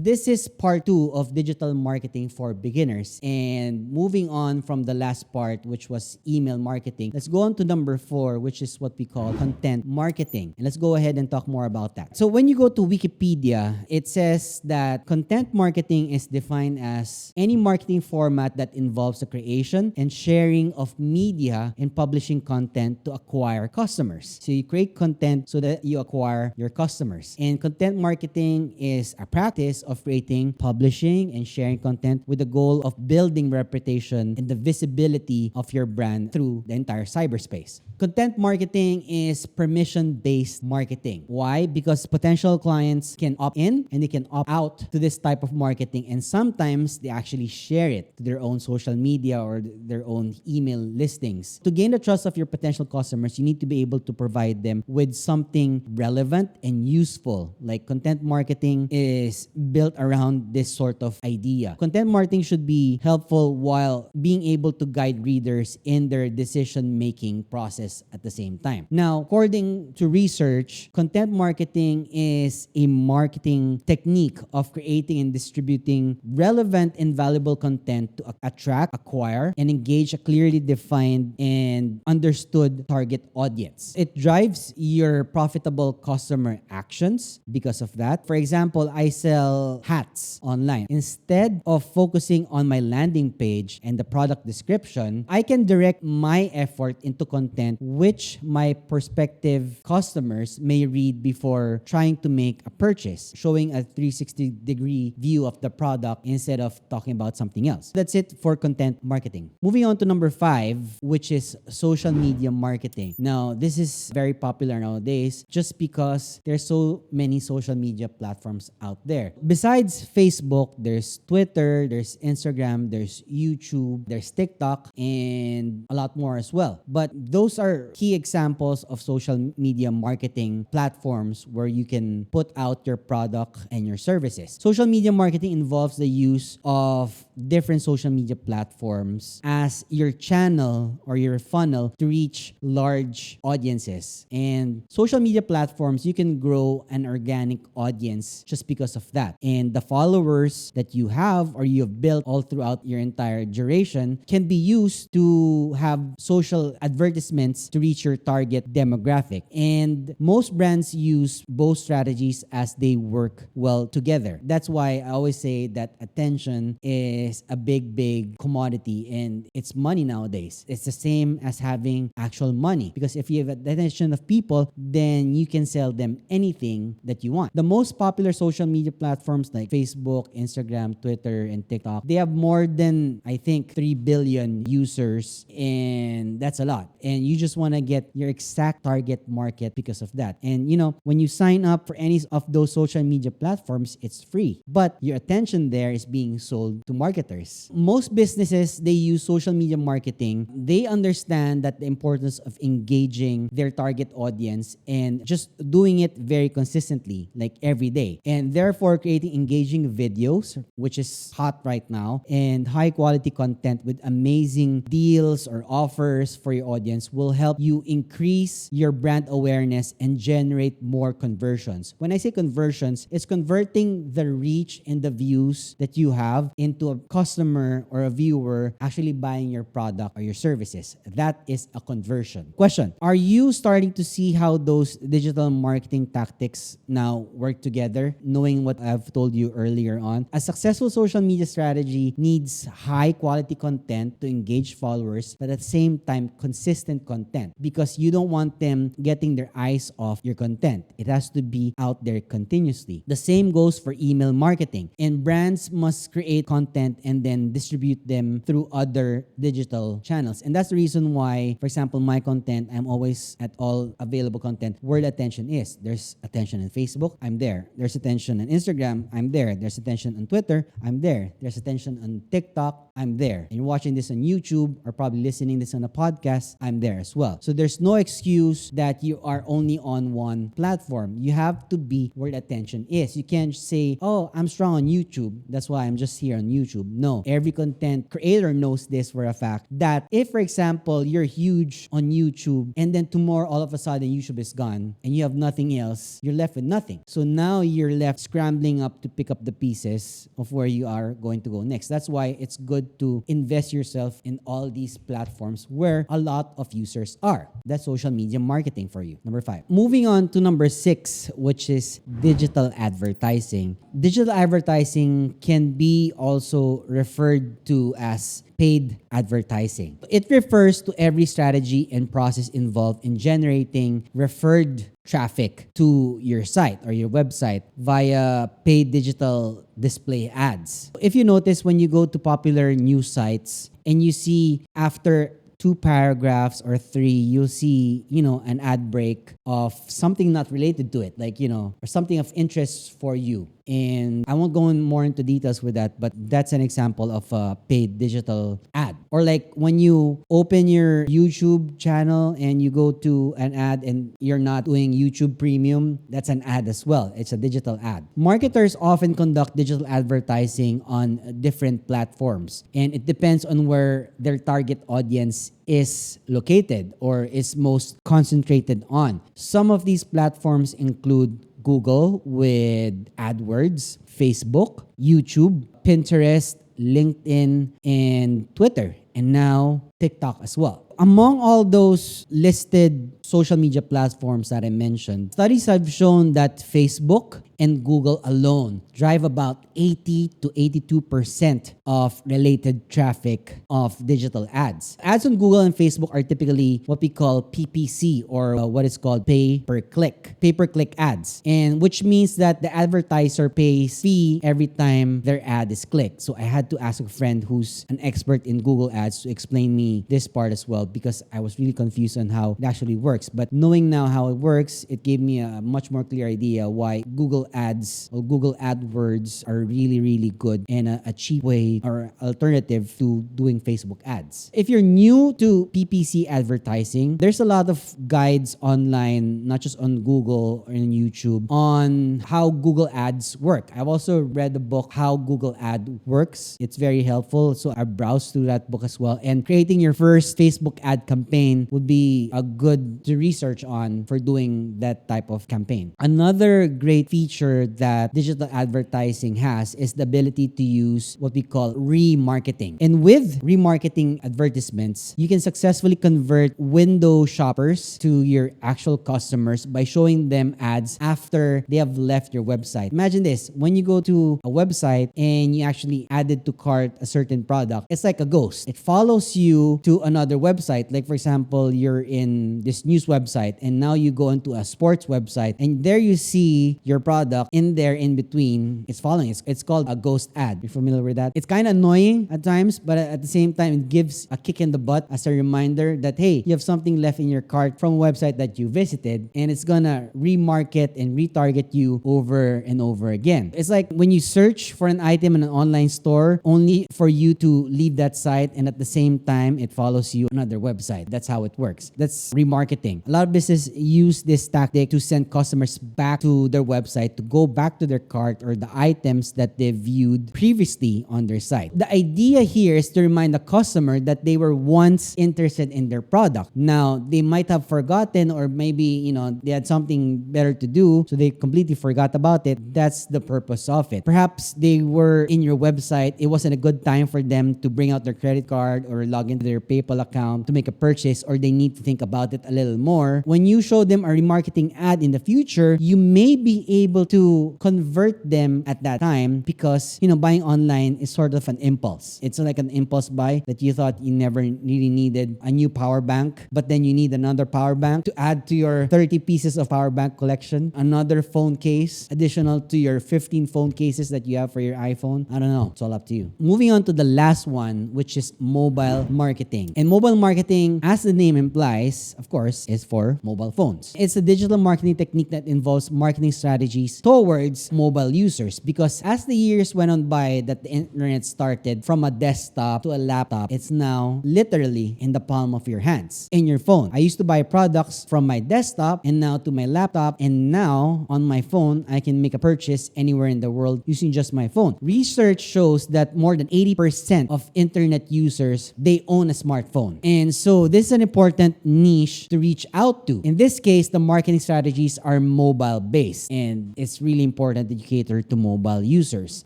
This is part 2 of digital marketing for beginners. And moving on from the last part, which was email marketing, let's go on to number 4, which is what we call content marketing. And let's go ahead and talk more about that. So when you go to Wikipedia, it says that content marketing is defined as any marketing format that involves the creation and sharing of media and publishing content to acquire customers. So you create content so that you acquire your customers. And content marketing is a practice of creating, publishing, and sharing content with the goal of building reputation and the visibility of your brand through the entire cyberspace. Content marketing is permission-based marketing. Why? Because potential clients can opt in and they can opt out to this type of marketing, and sometimes they actually share it to their own social media or their own email listings. To gain the trust of your potential customers, you need to be able to provide them with something relevant and useful. Like content marketing is built around this sort of idea. Content marketing should be helpful while being able to guide readers in their decision-making process at the same time. Now, according to research, content marketing is a marketing technique of creating and distributing relevant and valuable content to attract, acquire, and engage a clearly defined and understood target audience. It drives your profitable customer actions because of that. For example, I sell hats online. Instead of focusing on my landing page and the product description, I can direct my effort into content which my prospective customers may read before trying to make a purchase, showing a 360-degree view of the product instead of talking about something else. That's it for content marketing. Moving on to number 5, which is social media marketing. Now, this is very popular nowadays just because there's so many social media platforms out there. Besides Facebook, there's Twitter, there's Instagram, there's YouTube, there's TikTok, and a lot more as well. But those are key examples of social media marketing platforms where you can put out your product and your services. Social media marketing involves the use of different social media platforms as your channel or your funnel to reach large audiences. And social media platforms, you can grow an organic audience just because of that. And the followers that you have or you have built all throughout your entire duration can be used to have social advertisements to reach your target demographic. And most brands use both strategies as they work well together. That's why I always say that attention is a big commodity and it's money nowadays. It's the same as having actual money, because if you have the attention of people, then you can sell them anything that you want. The most popular social media platforms like Facebook, Instagram, Twitter, and TikTok, they have more than, I think, 3 billion users, and that's a lot. And you just want to get your exact target market because of that. And when you sign up for any of those social media platforms, it's free, but your attention there is being sold to marketers. Most businesses, they use social media marketing. They understand that the importance of engaging their target audience and just doing it very consistently, like every day. And therefore, creating engaging videos, which is hot right now, and high quality content with amazing deals or offers for your audience will help you increase your brand awareness and generate more conversions. When I say conversions, it's converting the reach and the views that you have into a customer or a viewer actually buying your product or your services. That is a conversion. Question: are you starting to see how those digital marketing tactics now work together, knowing what I've told you earlier on? A successful social media strategy needs high quality content to engage followers, but at the same time, consistent content, because you don't want them getting their eyes off your content. It has to be out there continuously. The same goes for email marketing, and brands must create content and then distribute them through other digital channels. And that's the reason why, for example, my content, I'm always at all available content where the attention is. There's attention on Facebook, I'm there. There's attention on Instagram, I'm there. There's attention on Twitter, I'm there. There's attention on TikTok, I'm there. And you're watching this on YouTube or probably listening this on a podcast, I'm there as well. So there's no excuse that you are only on one platform. You have to be where the attention is. You can't say, oh, I'm strong on YouTube, that's why I'm just here on YouTube. No, every content creator knows this for a fact, that if, for example, you're huge on YouTube and then tomorrow all of a sudden YouTube is gone and you have nothing else, you're left with nothing. So now you're left scrambling up up to pick up the pieces of where you are going to go next. That's why it's good to invest yourself in all these platforms where a lot of users are. That's social media marketing for you. Number 5. Moving on to number 6, which is digital advertising. Digital advertising can be also referred to as paid advertising. It refers to every strategy and process involved in generating referred traffic to your site or your website via paid digital display ads. If you notice, when you go to popular news sites and you see after 2 paragraphs or 3, you'll see, an ad break of something not related to it, like, or something of interest for you. And I won't go in more into details with that, but that's an example of a paid digital ad. Or like when you open your YouTube channel and you go to an ad and you're not doing YouTube Premium, that's an ad as well. It's a digital ad. Marketers often conduct digital advertising on different platforms, and it depends on where their target audience is located or is most concentrated on. Some of these platforms include Google with AdWords, Facebook, YouTube, Pinterest, LinkedIn, and Twitter, and now TikTok as well. Among all those listed social media platforms that I mentioned, studies have shown that Facebook and Google alone drive about 80 to 82% of related traffic of digital ads. Ads on Google and Facebook are typically what we call PPC, or what is called pay-per-click ads, and which means that the advertiser pays fee every time their ad is clicked. So I had to ask a friend who's an expert in Google ads to explain me this part as well, because I was really confused on how it actually works. But knowing now how it works, it gave me a much more clear idea why Google ads or Google AdWords are really, really good and a cheap way or alternative to doing Facebook ads. If you're new to PPC advertising, there's a lot of guides online, not just on Google or on YouTube, on how Google ads work. I've also read the book, How Google Ad Works. It's very helpful. So I browsed through that book as well. And creating your first Facebook ad campaign would be a good to research on for doing that type of campaign. Another great feature that digital advertising has is the ability to use what we call remarketing. And with remarketing advertisements, you can successfully convert window shoppers to your actual customers by showing them ads after they have left your website. Imagine this, when you go to a website and you actually added to cart a certain product, it's like a ghost. It follows you to another website. Like for example, you're in this news website and now you go into a sports website and there you see your product in there in between. It's following. It's called a ghost ad. You're familiar with that? It's kind of annoying at times, but at the same time, it gives a kick in the butt as a reminder that, hey, you have something left in your cart from a website that you visited, and it's gonna remarket and retarget you over and over again. It's like when you search for an item in an online store, only for you to leave that site, and at the same time, it follows you another website. That's how it works. That's remarketing. A lot of businesses use this tactic to send customers back to their website to go back to their cart or the items that they viewed previously on their site. The idea here is to remind the customer that they were once interested in their product. Now, they might have forgotten, or maybe, they had something better to do, so they completely forgot about it. That's the purpose of it. Perhaps they were in your website. It wasn't a good time for them to bring out their credit card or log into their PayPal account to make a purchase, or they need to think about it a little more. When you show them a remarketing ad in the future, you may be able to convert them at that time, because buying online is sort of an impulse. It's like an impulse buy that you thought you never really needed a new power bank, but then you need another power bank to add to your 30 pieces of power bank collection, another phone case additional to your 15 phone cases that you have for your iPhone. I don't know. It's all up to you. Moving on to the last one, which is mobile marketing. And mobile marketing, as the name implies, of course, is for mobile phones. It's a digital marketing technique that involves marketing strategies towards mobile users, because as the years went on by that the internet started from a desktop to a laptop, it's now literally in the palm of your hands, in your phone. I used to buy products from my desktop and now to my laptop, and now on my phone, I can make a purchase anywhere in the world using just my phone. Research shows that more than 80% of internet users, they own a smartphone. And so this is an important niche to reach out to. In this case, the marketing strategies are mobile based, and it's really important that you cater to mobile users.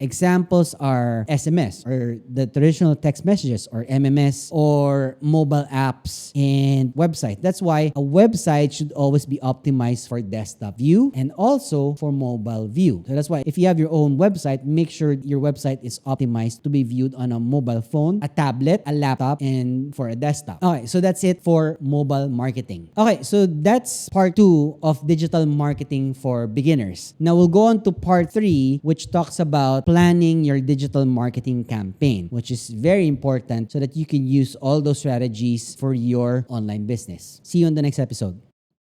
Examples are SMS, or the traditional text messages, or MMS, or mobile apps and website. That's why a website should always be optimized for desktop view and also for mobile view. So that's why if you have your own website, make sure your website is optimized to be viewed on a mobile phone, a tablet, a laptop, and for a desktop. Okay, so that's it for mobile marketing. Okay, so that's part 2 of digital marketing for beginners. Now we'll go on to part 3, which talks about planning your digital marketing campaign, which is very important so that you can use all those strategies for your online business. See you on the next episode.